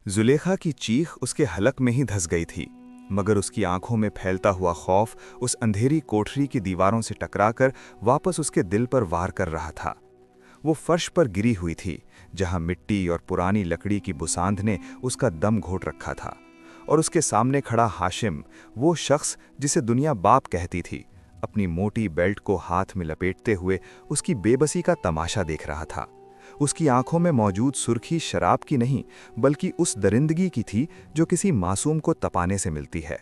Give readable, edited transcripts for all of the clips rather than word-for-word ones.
जुलेखा की चीख उसके हलक में ही धस गई थी, मगर उसकी आंखों में फैलता हुआ खौफ उस अंधेरी कोठरी की दीवारों से टकराकर वापस उसके दिल पर वार कर रहा था। वो फर्श पर गिरी हुई थी, जहां मिट्टी और पुरानी लकड़ी की बुसांद ने उसका दम घोट रखा था, और उसके सामने खड़ा हाशिम, वो शख्स जिसे दुनिया बाप कहती थी, अपनी मोटी बेल्ट को हाथ में लपेटते हुए उसकी बेबसी का तमाशा देख रहा था। उसकी आंखों में मौजूद सुर्खी शराब की नहीं, बल्कि उस दरिंदगी की थी जो किसी मासूम को तपाने से मिलती है।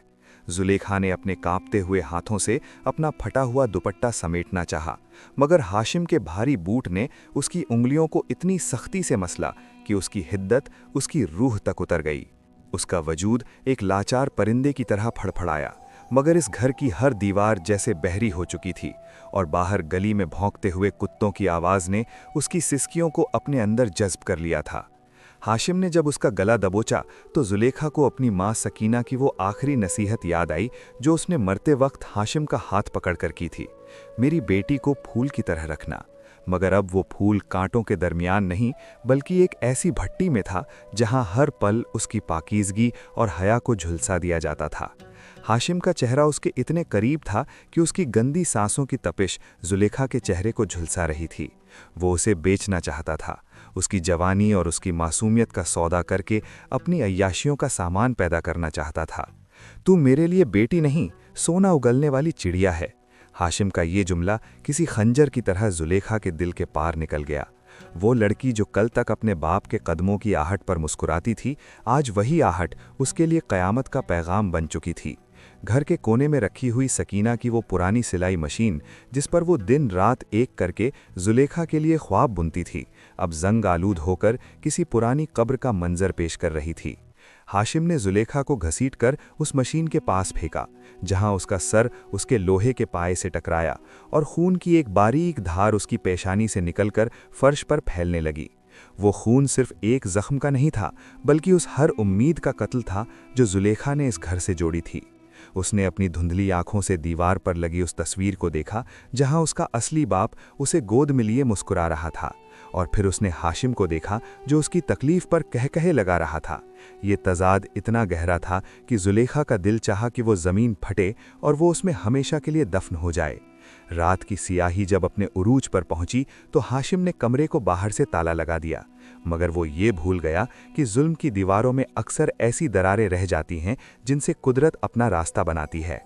जुलेखा ने अपने कांपते हुए हाथों से अपना फटा हुआ दुपट्टा समेटना चाहा, मगर हाशिम के भारी बूट ने उसकी उंगलियों को इतनी सख्ती से मसला कि उसकी हिद्दत उसकी रूह तक उतर गई। उसका वजूद एक लाचार परिंदे की तरह फड़फड़ाया, मगर इस घर की हर दीवार जैसे बहरी हो चुकी थी, और बाहर गली में भौंकते हुए कुत्तों की आवाज़ ने उसकी सिसकियों को अपने अंदर जज्ब कर लिया था। हाशिम ने जब उसका गला दबोचा तो जुलेखा को अपनी माँ सकीना की वो आखिरी नसीहत याद आई जो उसने मरते वक्त हाशिम का हाथ पकड़कर की थी, मेरी बेटी को फूल की तरह रखना। मगर अब वो फूल कांटों के दरमियान नहीं, बल्कि एक ऐसी भट्टी में था जहां हर पल उसकी पाकीज़गी और हया को झुलसा दिया जाता था। हाशिम का चेहरा उसके इतने करीब था कि उसकी गंदी सांसों की तपिश जुलेखा के चेहरे को झुलसा रही थी। वो उसे बेचना चाहता था, उसकी जवानी और उसकी मासूमियत का सौदा करके अपनी अय्याशियों का सामान पैदा करना चाहता था। तू मेरे लिए बेटी नहीं, सोना उगलने वाली चिड़िया है। हाशिम का ये जुमला किसी खंजर की तरह जुलेखा के दिल के पार निकल गया। वो लड़की जो कल तक अपने बाप के कदमों की आहट पर मुस्कुराती थी, आज वही आहट उसके लिए क़यामत का पैगाम बन चुकी थी। घर के कोने में रखी हुई सकीना की वो पुरानी सिलाई मशीन, जिस पर वो दिन रात एक करके जुलेखा के लिए ख्वाब बुनती थी, अब जंग आलूद होकर किसी पुरानी कब्र का मंजर पेश कर रही थी। हाशिम ने जुलेखा को घसीटकर उस मशीन के पास फेंका, जहां उसका सर उसके लोहे के पाए से टकराया और खून की एक बारीक धार उसकी पेशानी से निकलकर फर्श पर फैलने लगी। वो खून सिर्फ एक जख्म का नहीं था, बल्कि उस हर उम्मीद का कत्ल था जो जुलेखा ने इस घर से जोड़ी थी। उसने अपनी धुंधली आंखों से दीवार पर लगी उस तस्वीर को देखा जहां उसका असली बाप उसे गोद में लिए मुस्कुरा रहा था, और फिर उसने हाशिम को देखा जो उसकी तकलीफ पर कहकहे लगा रहा था। ये तजाद इतना गहरा था कि जुलेखा का दिल चाहा कि वो ज़मीन फटे और वो उसमें हमेशा के लिए दफन हो जाए। रात की सियाही जब अपने उरूज पर पहुंची तो हाशिम ने कमरे को बाहर से ताला लगा दिया, मगर वो ये भूल गया कि जुल्म की दीवारों में अक्सर ऐसी दरारें रह जाती हैं जिनसे कुदरत अपना रास्ता बनाती है।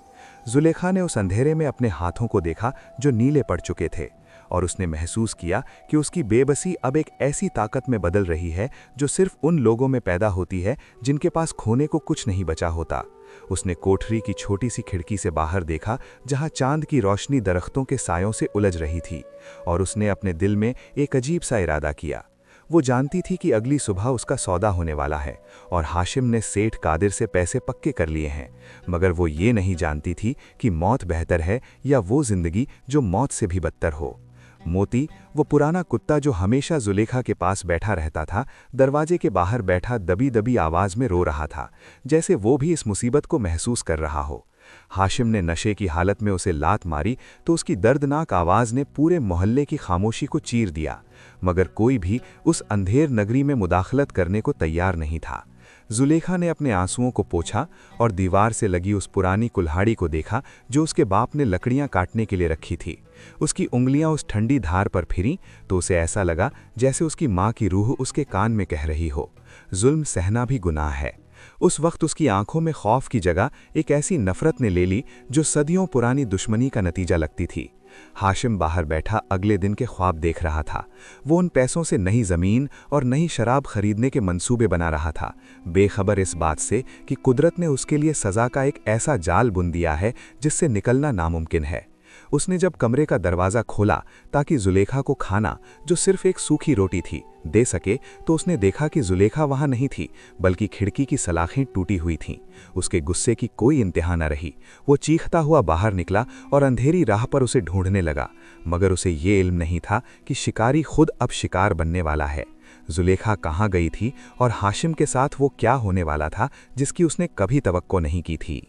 जुलेखा ने उस अंधेरे में अपने हाथों को देखा जो नीले पड़ चुके थे, और उसने महसूस किया कि उसकी बेबसी अब एक ऐसी ताकत में बदल रही है जो सिर्फ उन लोगों में पैदा होती है जिनके पास खोने को कुछ नहीं बचा होता। उसने कोठरी की छोटी सी खिड़की से बाहर देखा जहां चांद की रोशनी दरख्तों के सायों से उलझ रही थी, और उसने अपने दिल में एक अजीब सा इरादा किया। वो जानती थी कि अगली सुबह उसका सौदा होने वाला है और हाशिम ने सेठ कादिर से पैसे पक्के कर लिए हैं, मगर वो ये नहीं जानती थी कि मौत बेहतर है या वो जिंदगी जो मौत से भी बदतर हो। मोती, वो पुराना कुत्ता जो हमेशा जुलेखा के पास बैठा रहता था, दरवाजे के बाहर बैठा दबी दबी आवाज में रो रहा था, जैसे वो भी इस मुसीबत को महसूस कर रहा हो। हाशिम ने नशे की हालत में उसे लात मारी तो उसकी दर्दनाक आवाज ने पूरे मोहल्ले की खामोशी को चीर दिया, मगर कोई भी उस अंधेर नगरी में मुदाखलत करने को तैयार नहीं था। जुलेखा ने अपने आंसुओं को पोंछा और दीवार से लगी उस पुरानी कुल्हाड़ी को देखा जो उसके बाप ने लकड़ियां काटने के लिए रखी थी। उसकी उंगलियां उस ठंडी धार पर फिरीं तो उसे ऐसा लगा जैसे उसकी माँ की रूह उसके कान में कह रही हो, जुल्म सहना भी गुनाह है। उस वक्त उसकी आंखों में खौफ की जगह एक ऐसी नफरत ने ले ली जो सदियों पुरानी दुश्मनी का नतीजा लगती थी। हाशिम बाहर बैठा अगले दिन के ख्वाब देख रहा था। वो उन पैसों से नई ज़मीन और नई शराब खरीदने के मंसूबे बना रहा था, बेखबर इस बात से कि कुदरत ने उसके लिए सज़ा का एक ऐसा जाल बुन दिया है जिससे निकलना नामुमकिन है। उसने जब कमरे का दरवाज़ा खोला ताकि जुलेखा को खाना, जो सिर्फ एक सूखी रोटी थी, दे सके, तो उसने देखा कि जुलेखा वहाँ नहीं थी, बल्कि खिड़की की सलाखें टूटी हुई थीं। उसके गुस्से की कोई इंतहा न रही। वो चीखता हुआ बाहर निकला और अंधेरी राह पर उसे ढूंढने लगा, मगर उसे ये इल्म नहीं था कि शिकारी खुद अब शिकार बनने वाला है। जुलेखा कहाँ गई थी और हाशिम के साथ वो क्या होने वाला था जिसकी उसने कभी तवक्को नहीं की थी।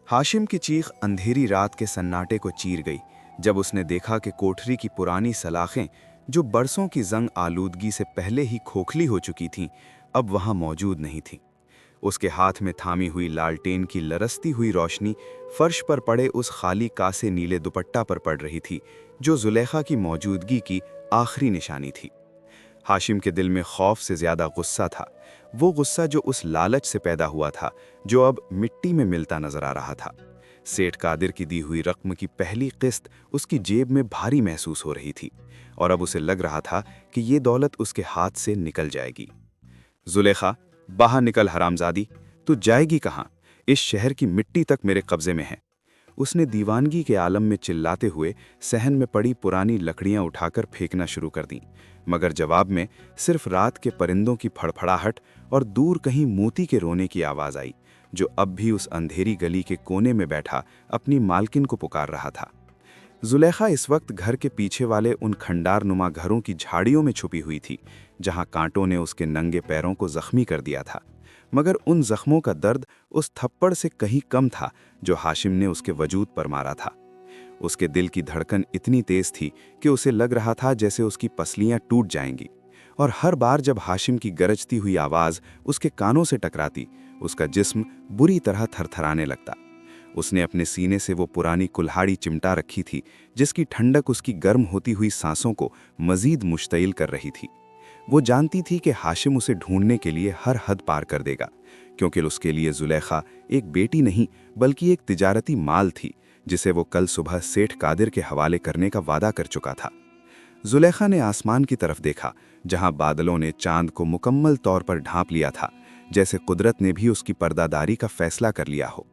हाशिम की चीख अंधेरी रात के सन्नाटे को चीर गई जब उसने देखा कि कोठरी की पुरानी सलाखें, जो बरसों की जंग आलूदगी से पहले ही खोखली हो चुकी थीं, अब वहां मौजूद नहीं थीं। उसके हाथ में थामी हुई लालटेन की लरसती हुई रोशनी फर्श पर पड़े उस खाली कासे नीले दुपट्टा पर पड़ रही थी, जो जुलेखा की मौजूदगी की आखिरी निशानी थी। हाशिम के दिल में खौफ से ज्यादा गुस्सा था, वो गुस्सा जो उस लालच से पैदा हुआ था, जो अब मिट्टी में मिलता नजर आ रहा था। सेठ कादिर की दी हुई रकम की पहली किस्त उसकी जेब में भारी महसूस हो रही थी, और अब उसे लग रहा था कि ये दौलत उसके हाथ से निकल जाएगी। जुलेखा, बाहर निकल हरामजादी, तू जाएगी कहाँ? इस शहर की मिट्टी तक मेरे कब्जे में है। उसने दीवानगी के आलम में चिल्लाते हुए सहन में पड़ी पुरानी लकड़ियां उठाकर फेंकना शुरू कर दी, मगर जवाब में सिर्फ रात के परिंदों की फड़फड़ाहट और दूर कहीं मोती के रोने की आवाज आई, जो अब भी उस अंधेरी गली के कोने में बैठा अपनी मालकिन को पुकार रहा था। जुलेखा इस वक्त घर के पीछे वाले उन खंडारनुमा घरों की झाड़ियों में छुपी हुई थी, जहां कांटों ने उसके नंगे पैरों को जख्मी कर दिया था, मगर उन जख्मों का दर्द उस थप्पड़ से कहीं कम था जो हाशिम ने उसके वजूद पर मारा था। उसके दिल की धड़कन इतनी तेज थी कि उसे लग रहा था जैसे उसकी पसलियां टूट जाएंगी, और हर बार जब हाशिम की गरजती हुई आवाज उसके कानों से टकराती, उसका जिस्म बुरी तरह थरथराने लगता। उसने अपने सीने से वो पुरानी कुल्हाड़ी चिमटा रखी थी, जिसकी ठंडक उसकी गर्म होती हुई सांसों को मजीद मुश्तइल कर रही थी। वो जानती थी कि हाशिम उसे ढूंढने के लिए हर हद पार कर देगा, क्योंकि उसके लिए जुलेखा एक बेटी नहीं बल्कि एक तिजारती माल थी, जिसे वो कल सुबह सेठ कादिर के हवाले करने का वादा कर चुका था। जुलेखा ने आसमान की तरफ देखा, जहां बादलों ने चांद को मुकम्मल तौर पर ढांप लिया था, जैसे कुदरत ने भी उसकी पर्दादारी का फैसला कर लिया हो।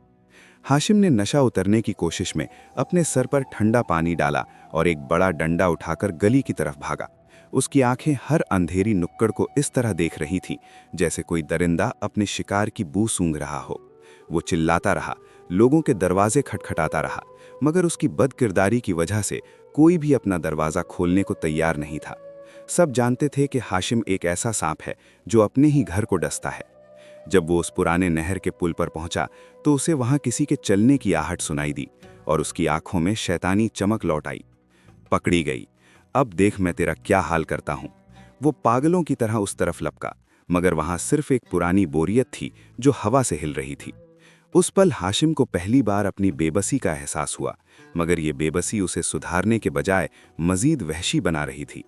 हाशिम ने नशा उतरने की कोशिश में अपने सर पर ठंडा पानी डाला और एक बड़ा डंडा उठाकर गली की तरफ भागा। उसकी आंखें हर अंधेरी नुक्कड़ को इस तरह देख रही थीं जैसे कोई दरिंदा अपने शिकार की बू सूंघ रहा हो। वो चिल्लाता रहा, लोगों के दरवाजे खटखटाता रहा, मगर उसकी बदकिरदारी की वजह से कोई भी अपना दरवाज़ा खोलने को तैयार नहीं था। सब जानते थे कि हाशिम एक ऐसा सांप है जो अपने ही घर को डसता है। जब वो उस पुराने नहर के पुल पर पहुंचा तो उसे वहां किसी के चलने की आहट सुनाई दी और उसकी आंखों में शैतानी चमक लौट आई। पकड़ी गई, अब देख मैं तेरा क्या हाल करता हूं। वो पागलों की तरह उस तरफ लपका, मगर वहां सिर्फ एक पुरानी बोरियत थी जो हवा से हिल रही थी। उस पल हाशिम को पहली बार अपनी बेबसी का एहसास हुआ, मगर ये बेबसी उसे सुधारने के बजाय मजीद वहशी बना रही थी।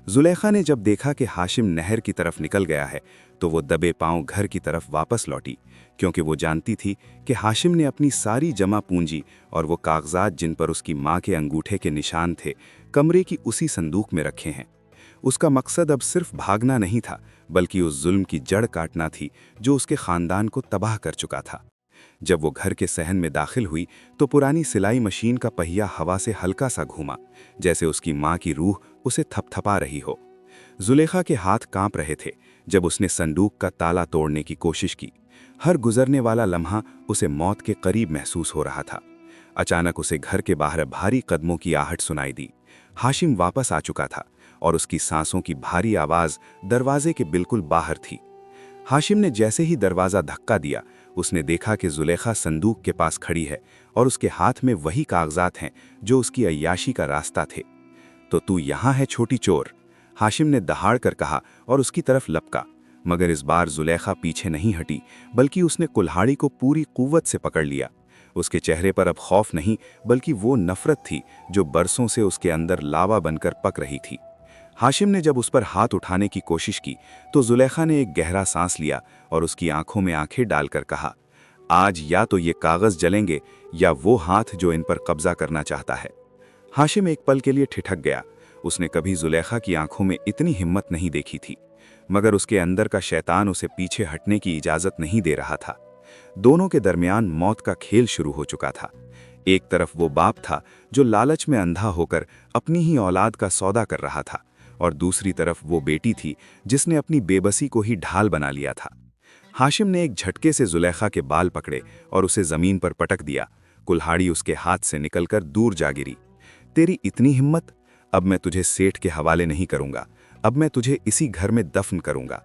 जुलेखा ने जब देखा कि हाशिम नहर की तरफ निकल गया है तो वो दबे पांव घर की तरफ वापस लौटी, क्योंकि वो जानती थी कि हाशिम ने अपनी सारी जमा पूंजी और वो कागजात जिन पर उसकी माँ के अंगूठे के निशान थे, कमरे की उसी संदूक में रखे हैं। उसका मकसद अब सिर्फ भागना नहीं था, बल्कि उस जुल्म की जड़ काटना थी जो उसके खानदान को तबाह कर चुका था। जब वो घर के सहन में दाखिल हुई तो पुरानी सिलाई मशीन का पहिया हवा से हल्का सा घूमा, जैसे उसकी माँ की रूह उसे थपथपा रही हो। जुलेखा के हाथ कांप रहे थे जब उसने संदूक का ताला तोड़ने की कोशिश की। हर गुजरने वाला लम्हा उसे मौत के करीब महसूस हो रहा था। अचानक उसे घर के बाहर भारी कदमों की आहट सुनाई दी। हाशिम वापस आ चुका था और उसकी सांसों की भारी आवाज दरवाजे के बिल्कुल बाहर थी। हाशिम ने जैसे ही दरवाज़ा धक्का दिया, उसने देखा कि जुलेखा संदूक के पास खड़ी है और उसके हाथ में वही कागजात हैं जो उसकी अय्याशी का रास्ता थे। तो तू यहाँ है छोटी चोर, हाशिम ने दहाड़ कर कहा और उसकी तरफ लपका, मगर इस बार जुलेखा पीछे नहीं हटी, बल्कि उसने कुल्हाड़ी को पूरी कुव्वत से पकड़ लिया। उसके चेहरे पर अब खौफ नहीं बल्कि वो नफरत थी जो बरसों से उसके अंदर लावा बनकर पक रही थी। हाशिम ने जब उस पर हाथ उठाने की कोशिश की तो जुलेखा ने एक गहरा सांस लिया और उसकी आंखों में आंखें डालकर कहा, आज या तो ये कागज जलेंगे या वो हाथ जो इन पर कब्जा करना चाहता है। हाशिम एक पल के लिए ठिठक गया। उसने कभी जुलेखा की आंखों में इतनी हिम्मत नहीं देखी थी, मगर उसके अंदर का शैतान उसे पीछे हटने की इजाजत नहीं दे रहा था। दोनों के दरमियान मौत का खेल शुरू हो चुका था। एक तरफ वो बाप था जो लालच में अंधा होकर अपनी ही औलाद का सौदा कर रहा था, और दूसरी तरफ वो बेटी थी जिसने अपनी बेबसी को ही ढाल बना लिया था। हाशिम ने एक झटके से जुलेखा के बाल पकड़े और उसे जमीन पर पटक दिया। कुल्हाड़ी उसके हाथ से निकलकर दूर जा गिरी। तेरी इतनी हिम्मत, अब मैं तुझे सेठ के हवाले नहीं करूंगा, अब मैं तुझे इसी घर में दफन करूंगा,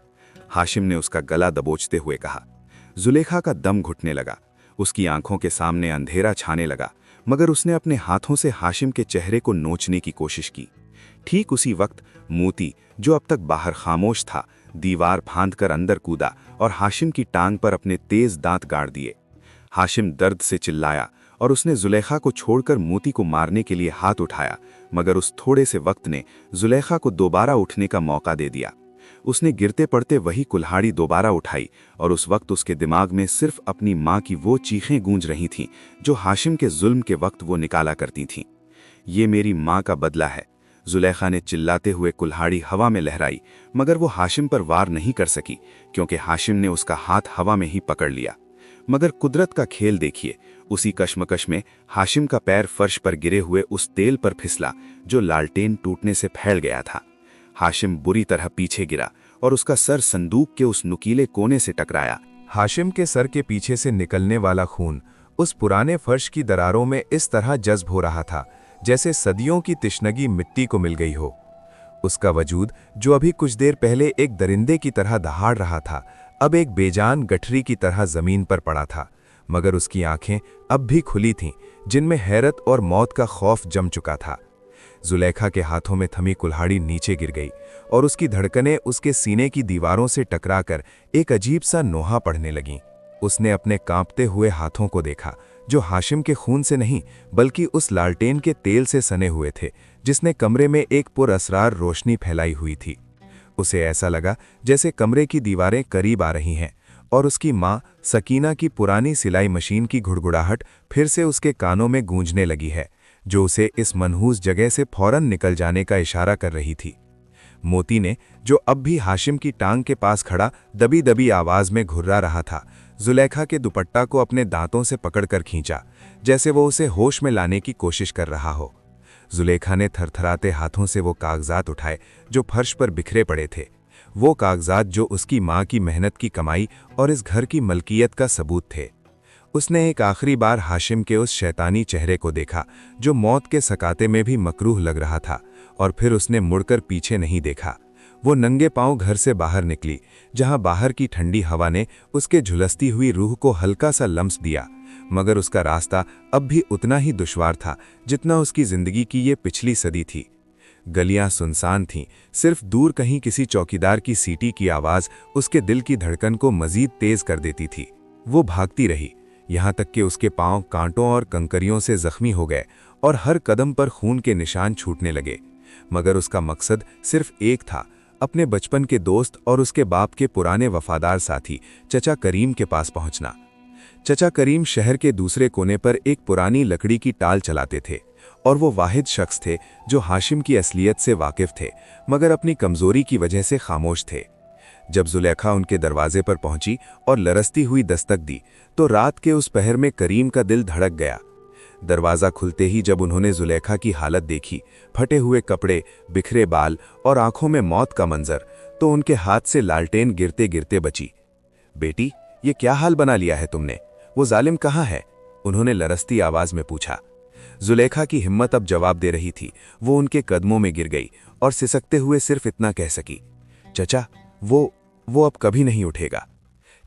हाशिम ने उसका गला दबोचते हुए कहा। जुलेखा का दम घुटने लगा, उसकी आंखों के सामने अंधेरा छाने लगा, मगर उसने अपने हाथों से हाशिम के चेहरे को नोचने की कोशिश की। ठीक उसी वक्त मोती, जो अब तक बाहर खामोश था, दीवार फांदकर अंदर कूदा और हाशिम की टांग पर अपने तेज दांत गाड़ दिए। हाशिम दर्द से चिल्लाया और उसने जुलेखा को छोड़कर मोती को मारने के लिए हाथ उठाया, मगर उस थोड़े से वक्त ने जुलेखा को दोबारा उठने का मौका दे दिया। उसने गिरते पड़ते वही कुल्हाड़ी दोबारा उठाई और उस वक्त उसके दिमाग में सिर्फ अपनी माँ की वो चीखें गूंज रही थीं जो हाशिम के जुल्म के वक्त वो निकाला करती थीं। ये मेरी माँ का बदला है। जुलेखा ने चिल्लाते हुए कुल्हाड़ी हवा में लहराई, मगर वो हाशिम पर वार नहीं कर सकी क्योंकि हाशिम ने उसका हाथ हवा में ही पकड़ लिया। मगर कुदरत का खेल देखिए, उसी कश्मकश में हाशिम का पैर फर्श पर गिरे हुए उस तेल पर फिसला जो लालटेन टूटने से फैल गया था। हाशिम बुरी तरह पीछे गिरा और उसका सर संदूक के उस नुकीले कोने से टकराया। हाशिम के सर के पीछे से निकलने वाला खून उस पुराने फर्श की दरारों में इस तरह जज्ब हो रहा था जैसे सदियों की तिश्नगी मिट्टी को मिल गई हो। उसका वजूद, जो अभी कुछ देर पहले एक दरिंदे की तरह दहाड़ रहा था, अब एक बेजान गठरी की तरह जमीन पर पड़ा था। मगर उसकी आंखें अब भी खुली थीं, जिनमें हैरत और मौत का खौफ जम चुका था। जुलेखा के हाथों में थमी कुल्हाड़ी नीचे गिर गई और उसकी धड़कनें उसके सीने की दीवारों से टकराकर एक अजीब सा नोहा पड़ने लगीं। उसने अपने कांपते हुए हाथों को देखा, जो हाशिम के खून से नहीं बल्कि उस लालटेन के तेल से सने हुए थे जिसने कमरे में एक पुरअसरार रोशनी फैलाई हुई थी। उसे ऐसा लगा जैसे कमरे की दीवारें करीब आ रही हैं और उसकी माँ सकीना की पुरानी सिलाई मशीन की घुड़घुड़ाहट फिर से उसके कानों में गूंजने लगी है, जो उसे इस मनहूस जगह से फौरन निकल जाने का इशारा कर रही थी। मोती ने, जो अब भी हाशिम की टांग के पास खड़ा दबी दबी आवाज में घुर्रा रहा था, जुलेखा के दुपट्टा को अपने दांतों से पकड़कर खींचा, जैसे वो उसे होश में लाने की कोशिश कर रहा हो। जुलेखा ने थरथराते हाथों से वो कागजात उठाए जो फर्श पर बिखरे पड़े थे, वो कागजात जो उसकी माँ की मेहनत की कमाई और इस घर की मलकियत का सबूत थे। उसने एक आखिरी बार हाशिम के उस शैतानी चेहरे को देखा जो मौत के सकाते में भी मकरूह लग रहा था, और फिर उसने मुड़कर पीछे नहीं देखा। वो नंगे पांव घर से बाहर निकली, जहां बाहर की ठंडी हवा ने उसके झुलसती हुई रूह को हल्का सा लम्स दिया, मगर उसका रास्ता अब भी उतना ही दुश्वार था जितना उसकी जिंदगी की ये पिछली सदी थी। गलियां सुनसान थीं, सिर्फ दूर कहीं किसी चौकीदार की सीटी की आवाज उसके दिल की धड़कन को मजीद तेज कर देती थी। वो भागती रही, यहाँ तक कि उसके पांव कांटों और कंकरियों से जख्मी हो गए और हर कदम पर खून के निशान छूटने लगे। मगर उसका मकसद सिर्फ एक था, अपने बचपन के दोस्त और उसके बाप के पुराने वफादार साथी चचा करीम के पास पहुंचना। चचा करीम शहर के दूसरे कोने पर एक पुरानी लकड़ी की टाल चलाते थे और वो वाहिद शख्स थे जो हाशिम की असलियत से वाकिफ थे, मगर अपनी कमजोरी की वजह से खामोश थे। जब जुलेखा उनके दरवाजे पर पहुंची और लरसती हुई दस्तक दी, तो रात के उस पहर में करीम का दिल धड़क गया। दरवाज़ा खुलते ही जब उन्होंने जुलेखा की हालत देखी, फटे हुए कपड़े, बिखरे बाल और आंखों में मौत का मंजर, तो उनके हाथ से लालटेन गिरते गिरते बची। बेटी, ये क्या हाल बना लिया है तुमने? वो जालिम कहाँ है? उन्होंने लरसती आवाज में पूछा। जुलेखा की हिम्मत अब जवाब दे रही थी। वो उनके कदमों में गिर गई और सिसकते हुए सिर्फ इतना कह सकी, चचा, वो अब कभी नहीं उठेगा।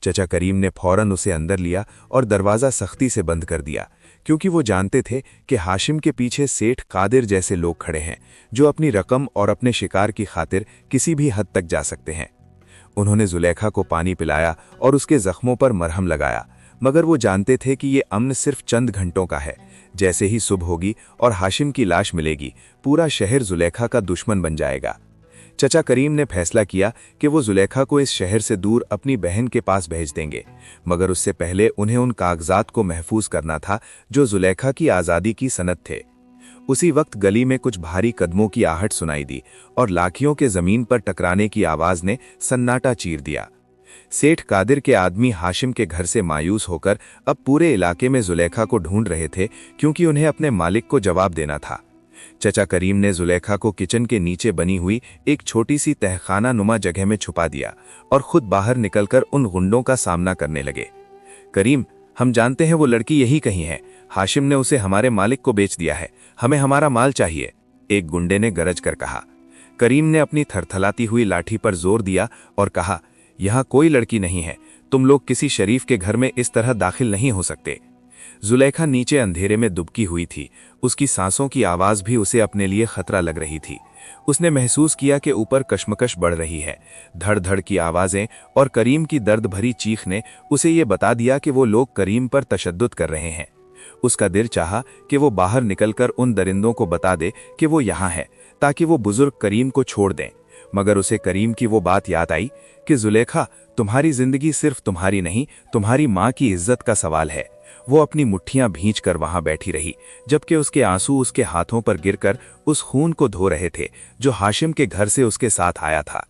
चचा करीम ने फौरन उसे अंदर लिया और दरवाज़ा सख्ती से बंद कर दिया, क्योंकि वो जानते थे कि हाशिम के पीछे सेठ कादिर जैसे लोग खड़े हैं जो अपनी रकम और अपने शिकार की खातिर किसी भी हद तक जा सकते हैं। उन्होंने जुलेखा को पानी पिलाया और उसके जख्मों पर मरहम लगाया, मगर वो जानते थे कि ये अमन सिर्फ चंद घंटों का है। जैसे ही सुबह होगी और हाशिम की लाश मिलेगी, पूरा शहर जुलेखा का दुश्मन बन जाएगा। चचा करीम ने फैसला किया कि वो जुलेखा को इस शहर से दूर अपनी बहन के पास भेज देंगे, मगर उससे पहले उन्हें उन कागजात को महफूज करना था जो जुलेखा की आज़ादी की सनद थे। उसी वक्त गली में कुछ भारी कदमों की आहट सुनाई दी और लाठियों के जमीन पर टकराने की आवाज ने सन्नाटा चीर दिया। सेठ कादिर के आदमी हाशिम के घर से मायूस होकर अब पूरे इलाके में जुलेखा को ढूंढ रहे थे, क्योंकि उन्हें अपने मालिक को जवाब देना था। चचा करीम ने जुलेखा को किचन के नीचे बनी हुई एक छोटी सी तहखाना नुमा जगह में छुपा दिया और खुद बाहर निकलकर उन गुंडों का सामना करने लगे। करीम, हम जानते हैं वो लड़की यही कहीं है। हाशिम ने उसे हमारे मालिक को बेच दिया है, हमें हमारा माल चाहिए, एक गुंडे ने गरज कर कहा। करीम ने अपनी थरथलाती हुई लाठी पर जोर दिया और कहा, यहाँ कोई लड़की नहीं है, तुम लोग किसी शरीफ के घर में इस तरह दाखिल नहीं हो सकते। जुलेखा नीचे अंधेरे में दुबकी हुई थी, उसकी सांसों की आवाज भी उसे अपने लिए खतरा लग रही थी। उसने महसूस किया कि ऊपर कश्मकश बढ़ रही है। धड़ धड़ की आवाज़ें और करीम की दर्द भरी चीख ने उसे ये बता दिया कि वो लोग करीम पर तशद्दुद कर रहे हैं। उसका दिल चाहा कि वो बाहर निकलकर उन दरिंदों को बता दे कि वो यहाँ है, ताकि वो बुजुर्ग करीम को छोड़ दें। मगर उसे करीम की वो बात याद आई कि जुलेखा, तुम्हारी जिंदगी सिर्फ तुम्हारी नहीं, तुम्हारी माँ की इज्जत का सवाल है। वो अपनी मुट्ठियां भींचकर वहां बैठी रही, जबकि उसके आंसू उसके हाथों पर गिरकर उस खून को धो रहे थे जो हाशिम के घर से उसके साथ आया था।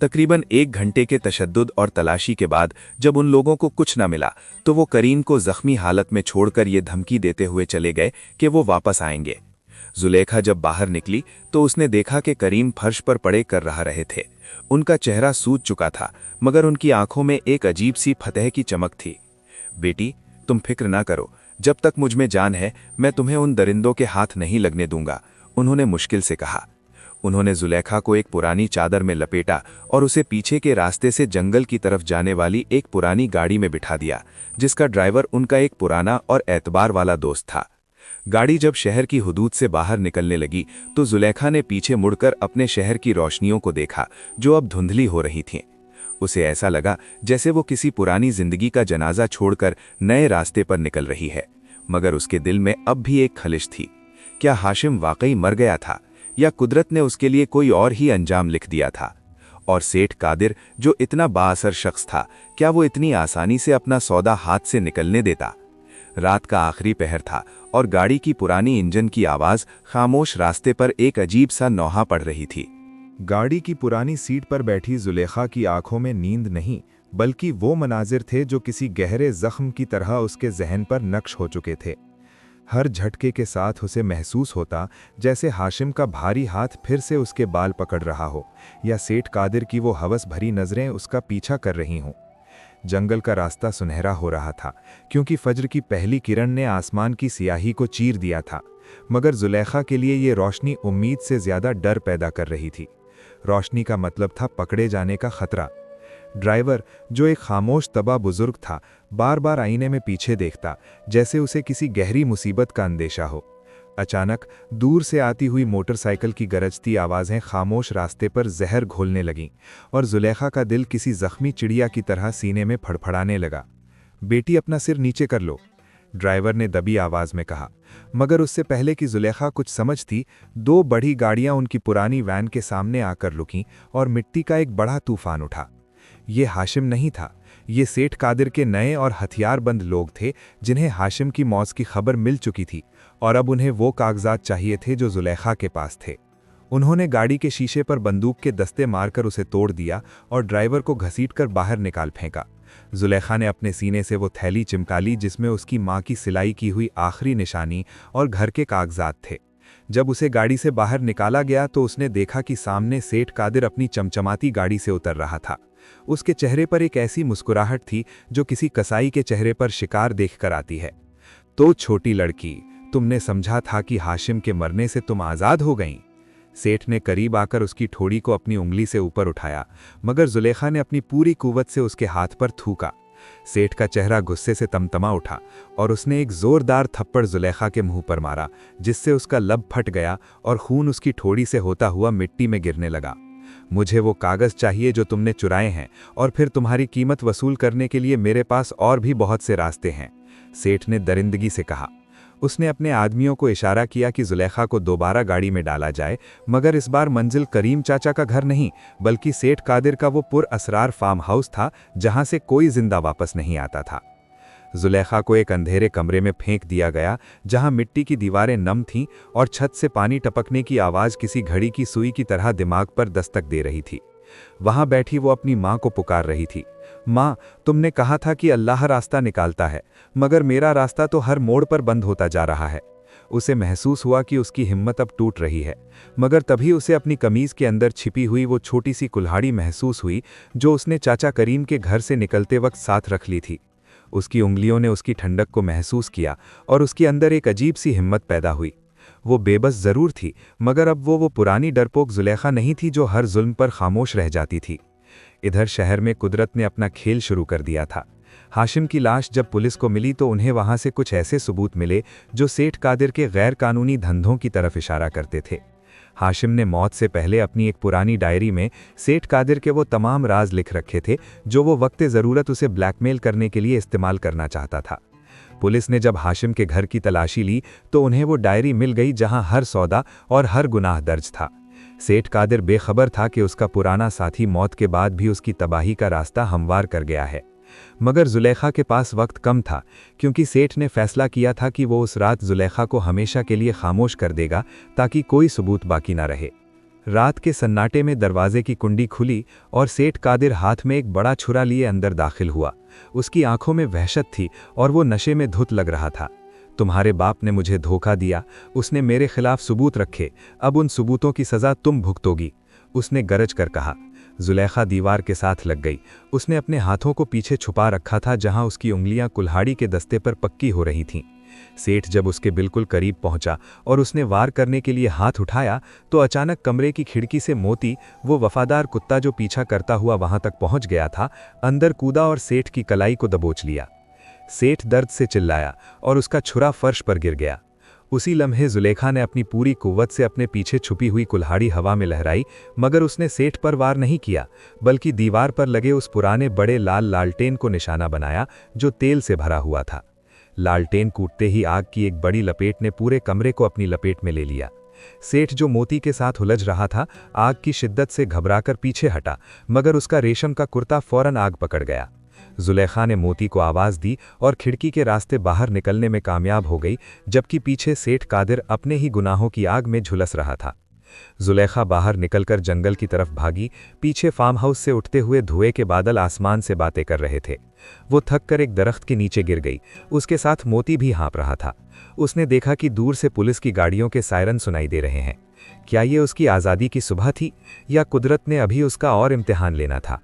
तकरीबन 1 घंटे के तशद्दुद और तलाशी के बाद जब उन लोगों को कुछ न मिला, तो वो करीम को जख्मी हालत में छोड़कर ये धमकी देते हुए चले गए कि वो वापस आएंगे। जुलेखा जब बाहर निकली तो उसने देखा कि करीम फर्श पर पड़े कर रहे थे। उनका चेहरा सूज चुका था, मगर उनकी आंखों में एक अजीब सी फतह की चमक थी। बेटी, तुम फिक्र ना करो, जब तक मुझ में जान है मैं तुम्हें उन दरिंदों के हाथ नहीं लगने दूंगा, उन्होंने मुश्किल से कहा। उन्होंने जुलेखा को एक पुरानी चादर में लपेटा और उसे पीछे के रास्ते से जंगल की तरफ जाने वाली एक पुरानी गाड़ी में बिठा दिया, जिसका ड्राइवर उनका एक पुराना और एतबार वाला दोस्त था। गाड़ी जब शहर की हुदूद से बाहर निकलने लगी तो जुलेखा ने पीछे मुड़कर अपने शहर की रोशनियों को देखा जो अब धुंधली हो रही थीं। उसे ऐसा लगा जैसे वो किसी पुरानी जिंदगी का जनाजा छोड़कर नए रास्ते पर निकल रही है, मगर उसके दिल में अब भी एक खलिश थी। क्या हाशिम वाकई मर गया था, या कुदरत ने उसके लिए कोई और ही अंजाम लिख दिया था? और सेठ कादिर, जो इतना बाअसर शख्स था, क्या वो इतनी आसानी से अपना सौदा हाथ से निकलने देता? रात का आखिरी पहर था और गाड़ी की पुरानी इंजन की आवाज खामोश रास्ते पर एक अजीब सा नौहा पड़ रही थी। गाड़ी की पुरानी सीट पर बैठी जुलेखा की आंखों में नींद नहीं, बल्कि वो मनाजिर थे जो किसी गहरे जख्म की तरह उसके जहन पर नक्श हो चुके थे। हर झटके के साथ उसे महसूस होता जैसे हाशिम का भारी हाथ फिर से उसके बाल पकड़ रहा हो, या सेठ कादिर की वो हवस भरी नजरें उसका पीछा कर रही हों। जंगल का रास्ता सुनहरा हो रहा था, क्योंकि फज्र की पहली किरण ने आसमान की सियाही को चीर दिया था, मगर जुलेखा के लिए ये रोशनी उम्मीद से ज्यादा डर पैदा कर रही थी। रोशनी का मतलब था पकड़े जाने का खतरा। ड्राइवर, जो एक खामोश तबा बुजुर्ग था, बार बार आईने में पीछे देखता, जैसे उसे किसी गहरी मुसीबत का अंदेशा हो। अचानक दूर से आती हुई मोटरसाइकिल की गरजती आवाज़ें खामोश रास्ते पर जहर घोलने लगीं, और जुलेखा का दिल किसी जख्मी चिड़िया की तरह सीने में फड़फड़ाने लगा। बेटी, अपना सिर नीचे कर लो, ड्राइवर ने दबी आवाज में कहा। मगर उससे पहले कि जुलेखा कुछ समझती, 2 बड़ी गाड़ियां उनकी पुरानी वैन के सामने आकर रुकीं और मिट्टी का एक बड़ा तूफान उठा। ये हाशिम नहीं था, ये सेठ कादिर के नए और हथियारबंद लोग थे जिन्हें हाशिम की मौत की खबर मिल चुकी थी, और अब उन्हें वो कागजात चाहिए थे जो जुलेखा के पास थे। उन्होंने गाड़ी के शीशे पर बंदूक के दस्ते मारकर उसे तोड़ दिया और ड्राइवर को घसीटकर बाहर निकाल फेंका। जुलेखा ने अपने सीने से वो थैली चिमटा ली जिसमें उसकी माँ की सिलाई की हुई आखिरी निशानी और घर के कागजात थे। जब उसे गाड़ी से बाहर निकाला गया तो उसने देखा कि सामने सेठ कादिर अपनी चमचमाती गाड़ी से उतर रहा था। उसके चेहरे पर एक ऐसी मुस्कुराहट थी जो किसी कसाई के चेहरे पर शिकार देखकर आती है। तो छोटी लड़की, तुमने समझा था कि हाशिम के मरने से तुम आज़ाद हो गईं। सेठ ने करीब आकर उसकी ठोड़ी को अपनी उंगली से ऊपर उठाया, मगर जुलेखा ने अपनी पूरी कुव्वत से उसके हाथ पर थूका। सेठ का चेहरा गुस्से से तमतमा उठा और उसने एक जोरदार थप्पड़ जुलेखा के मुंह पर मारा, जिससे उसका लब फट गया और खून उसकी ठोड़ी से होता हुआ मिट्टी में गिरने लगा। मुझे वो कागज चाहिए जो तुमने चुराए हैं, और फिर तुम्हारी कीमत वसूल करने के लिए मेरे पास और भी बहुत से रास्ते हैं, सेठ ने दरिंदगी से कहा। उसने अपने आदमियों को इशारा किया कि जुलेखा को दोबारा गाड़ी में डाला जाए, मगर इस बार मंजिल करीम चाचा का घर नहीं, बल्कि सेठ कादिर का वो पुरअसरार फार्म हाउस था जहां से कोई जिंदा वापस नहीं आता था। जुलेखा को एक अंधेरे कमरे में फेंक दिया गया जहां मिट्टी की दीवारें नम थीं और छत से पानी टपकने की आवाज़ किसी घड़ी की सुई की तरह दिमाग पर दस्तक दे रही थी। वहां बैठी वो अपनी माँ को पुकार रही थी। माँ, तुमने कहा था कि अल्लाह रास्ता निकालता है, मगर मेरा रास्ता तो हर मोड़ पर बंद होता जा रहा है। उसे महसूस हुआ कि उसकी हिम्मत अब टूट रही है, मगर तभी उसे अपनी कमीज के अंदर छिपी हुई वो छोटी सी कुल्हाड़ी महसूस हुई जो उसने चाचा करीम के घर से निकलते वक्त साथ रख ली थी। उसकी उंगलियों ने उसकी ठंडक को महसूस किया और उसके अंदर एक अजीब सी हिम्मत पैदा हुई। वो बेबस जरूर थी, मगर अब वो पुरानी डरपोक जुलेखा नहीं थी जो हर जुल्म पर खामोश रह जाती थी। इधर शहर में कुदरत ने अपना खेल शुरू कर दिया था। हाशिम की लाश जब पुलिस को मिली तो उन्हें वहां से कुछ ऐसे सबूत मिले जो सेठ कादिर के गैर कानूनी धंधों की तरफ इशारा करते थे। हाशिम ने मौत से पहले अपनी एक पुरानी डायरी में सेठ कादिर के वो तमाम राज लिख रखे थे जो वो वक्ते ज़रूरत उसे ब्लैकमेल करने के लिए इस्तेमाल करना चाहता था। पुलिस ने जब हाशिम के घर की तलाशी ली तो उन्हें वो डायरी मिल गई जहां हर सौदा और हर गुनाह दर्ज था। सेठ कादिर बेखबर था कि उसका पुराना साथी मौत के बाद भी उसकी तबाही का रास्ता हमवार कर गया है। मगर जुलेखा के पास वक्त कम था, क्योंकि सेठ ने फैसला किया था कि वो उस रात जुलेखा को हमेशा के लिए खामोश कर देगा ताकि कोई सबूत बाकी ना रहे। रात के सन्नाटे में दरवाजे की कुंडी खुली और सेठ कादिर हाथ में एक बड़ा छुरा लिए अंदर दाखिल हुआ। उसकी आंखों में वहशत थी और वो नशे में धुत लग रहा था। तुम्हारे बाप ने मुझे धोखा दिया, उसने मेरे खिलाफ सबूत रखे, अब उन सबूतों की सज़ा तुम भुगतोगी, उसने गरज कर कहा। जुलेखा दीवार के साथ लग गई। उसने अपने हाथों को पीछे छुपा रखा था जहां उसकी उंगलियां कुल्हाड़ी के दस्ते पर पक्की हो रही थीं। सेठ जब उसके बिल्कुल करीब पहुंचा और उसने वार करने के लिए हाथ उठाया तो अचानक कमरे की खिड़की से मोती, वो वफादार कुत्ता जो पीछा करता हुआ वहां तक पहुंच गया था, अंदर कूदा और सेठ की कलाई को दबोच लिया। सेठ दर्द से चिल्लाया और उसका छुरा फर्श पर गिर गया। उसी लम्हे जुलेखा ने अपनी पूरी कुव्वत से अपने पीछे छुपी हुई कुल्हाड़ी हवा में लहराई, मगर उसने सेठ पर वार नहीं किया, बल्कि दीवार पर लगे उस पुराने बड़े लाल लालटेन को निशाना बनाया जो तेल से भरा हुआ था। लालटेन कूटते ही आग की एक बड़ी लपेट ने पूरे कमरे को अपनी लपेट में ले लिया। सेठ जो मोती के साथ उलझ रहा था, आग की शिद्दत से घबराकर पीछे हटा, मगर उसका रेशम का कुर्ता फौरन आग पकड़ गया। जुलेखा ने मोती को आवाज़ दी और खिड़की के रास्ते बाहर निकलने में कामयाब हो गई, जबकि पीछे सेठ कादिर अपने ही गुनाहों की आग में झुलस रहा था। जुलेखा बाहर निकलकर जंगल की तरफ भागी। पीछे फार्म हाउस से उठते हुए धुएं के बादल आसमान से बातें कर रहे थे। वो थककर एक दरख्त के नीचे गिर गई। उसके साथ मोती भी हाँप रहा था। उसने देखा कि दूर से पुलिस की गाड़ियों के सायरन सुनाई दे रहे हैं। क्या ये उसकी आज़ादी की सुबह थी या कुदरत ने अभी उसका और इम्तिहान लेना था?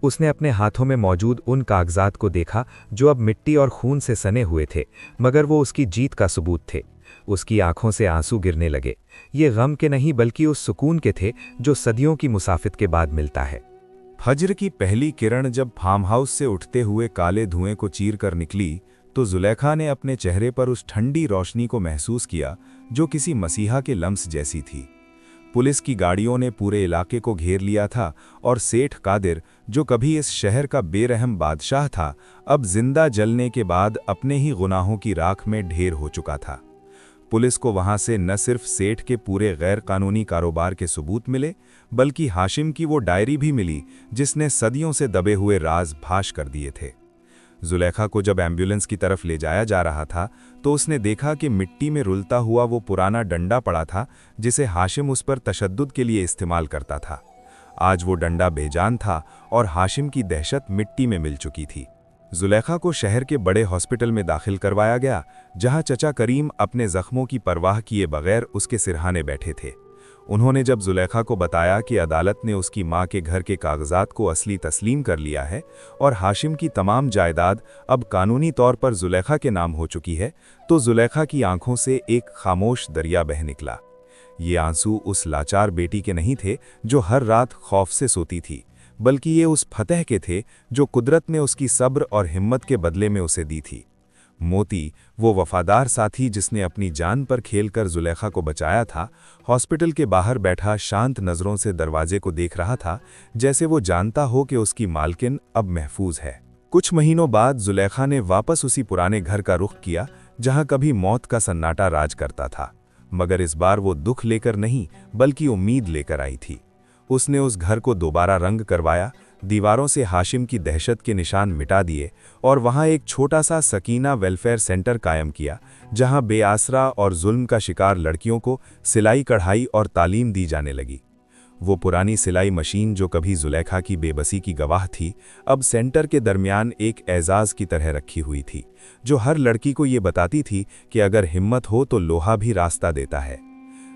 उसने अपने हाथों में मौजूद उन कागजात को देखा जो अब मिट्टी और खून से सने हुए थे, मगर वो उसकी जीत का सबूत थे। उसकी आंखों से आंसू गिरने लगे। ये गम के नहीं बल्कि उस सुकून के थे जो सदियों की मुसाफित के बाद मिलता है। फज्र की पहली किरण जब फार्म हाउस से उठते हुए काले धुएं को चीर कर निकली तो जुलेखा ने अपने चेहरे पर उस ठंडी रोशनी को महसूस किया जो किसी मसीहा के लम्स जैसी थी। पुलिस की गाड़ियों ने पूरे इलाके को घेर लिया था और सेठ कादिर, जो कभी इस शहर का बेरहम बादशाह था, अब जिंदा जलने के बाद अपने ही गुनाहों की राख में ढेर हो चुका था। पुलिस को वहां से न सिर्फ सेठ के पूरे गैर कानूनी कारोबार के सबूत मिले, बल्कि हाशिम की वो डायरी भी मिली जिसने सदियों से दबे हुए राज फाश कर दिए थे। जुलेखा को जब एम्बुलेंस की तरफ ले जाया जा रहा था तो उसने देखा कि मिट्टी में रुलता हुआ वो पुराना डंडा पड़ा था जिसे हाशिम उस पर तशद्दुद के लिए इस्तेमाल करता था। आज वो डंडा बेजान था और हाशिम की दहशत मिट्टी में मिल चुकी थी। जुलेखा को शहर के बड़े हॉस्पिटल में दाखिल करवाया गया, जहां चचा करीम अपने जख्मों की परवाह किए बगैर उसके सिरहाने बैठे थे। उन्होंने जब जुलेखा को बताया कि अदालत ने उसकी मां के घर के कागजात को असली तस्लीम कर लिया है और हाशिम की तमाम जायदाद अब कानूनी तौर पर जुलेखा के नाम हो चुकी है, तो जुलेखा की आंखों से एक खामोश दरिया बह निकला। ये आंसू उस लाचार बेटी के नहीं थे जो हर रात खौफ से सोती थी, बल्कि ये उस फतेह के थे जो कुदरत ने उसकी सब्र और हिम्मत के बदले में उसे दी थी। मोती, वो वफादार साथी जिसने अपनी जान पर खेलकर जुलेखा को बचाया था, हॉस्पिटल के बाहर बैठा शांत नज़रों से दरवाजे को देख रहा था, जैसे वो जानता हो कि उसकी मालकिन अब महफूज है। कुछ महीनों बाद जुलेखा ने वापस उसी पुराने घर का रुख किया जहां कभी मौत का सन्नाटा राज करता था, मगर इस बार वो दुख लेकर नहीं बल्कि उम्मीद लेकर आई थी। उसने उस घर को दोबारा रंग करवाया, दीवारों से हाशिम की दहशत के निशान मिटा दिए और वहां एक छोटा सा सकीना वेलफेयर सेंटर कायम किया, जहां बेआसरा और जुल्म का शिकार लड़कियों को सिलाई कढ़ाई और तालीम दी जाने लगी। वो पुरानी सिलाई मशीन जो कभी जुलेखा की बेबसी की गवाह थी, अब सेंटर के दरमियान एक एजाज़ की तरह रखी हुई थी, जो हर लड़की को ये बताती थी कि अगर हिम्मत हो तो लोहा भी रास्ता देता है।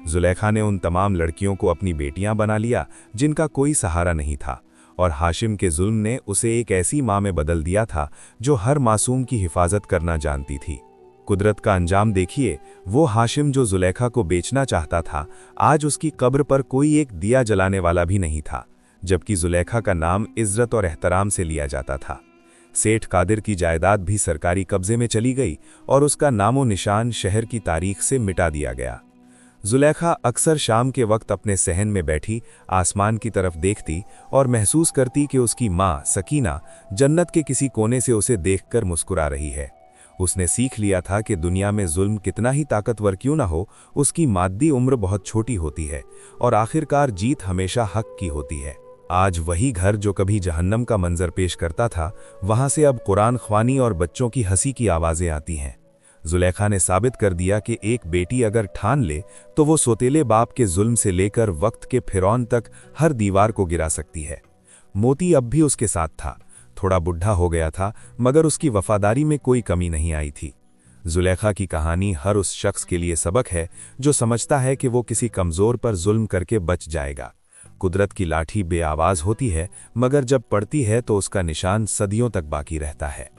जुलेखा ने उन तमाम लड़कियों को अपनी बेटियां बना लिया जिनका कोई सहारा नहीं था, और हाशिम के जुल्म ने उसे एक ऐसी माँ में बदल दिया था जो हर मासूम की हिफाजत करना जानती थी। कुदरत का अंजाम देखिए, वो हाशिम जो जुलेखा को बेचना चाहता था, आज उसकी कब्र पर कोई एक दिया जलाने वाला भी नहीं था, जबकि जुलेखा का नाम इज्जत और एहतराम से लिया जाता था। सेठ कादिर की जायदाद भी सरकारी कब्जे में चली गई और उसका नामो निशान शहर की तारीख से मिटा दिया गया। जुलेखा अक्सर शाम के वक्त अपने सहन में बैठी आसमान की तरफ देखती और महसूस करती कि उसकी माँ सकीना जन्नत के किसी कोने से उसे देखकर मुस्कुरा रही है। उसने सीख लिया था कि दुनिया में जुल्म कितना ही ताकतवर क्यों ना हो, उसकी मादी उम्र बहुत छोटी होती है और आखिरकार जीत हमेशा हक की होती है। आज वही घर जो कभी जहन्नम का मंजर पेश करता था, वहां से अब कुरान ख्वानी और बच्चों की हंसी की आवाजें आती हैं। जुलेखा ने साबित कर दिया कि एक बेटी अगर ठान ले तो वो सोतेले बाप के जुल्म से लेकर वक्त के फिरौन तक हर दीवार को गिरा सकती है। मोती अब भी उसके साथ था, थोड़ा बुढ़ा हो गया था, मगर उसकी वफादारी में कोई कमी नहीं आई थी। जुलेखा की कहानी हर उस शख्स के लिए सबक है जो समझता है कि वो किसी कमजोर पर जुल्म करके बच जाएगा। कुदरत की लाठी बेआवाज होती है, मगर जब पड़ती है तो उसका निशान सदियों तक बाकी रहता है।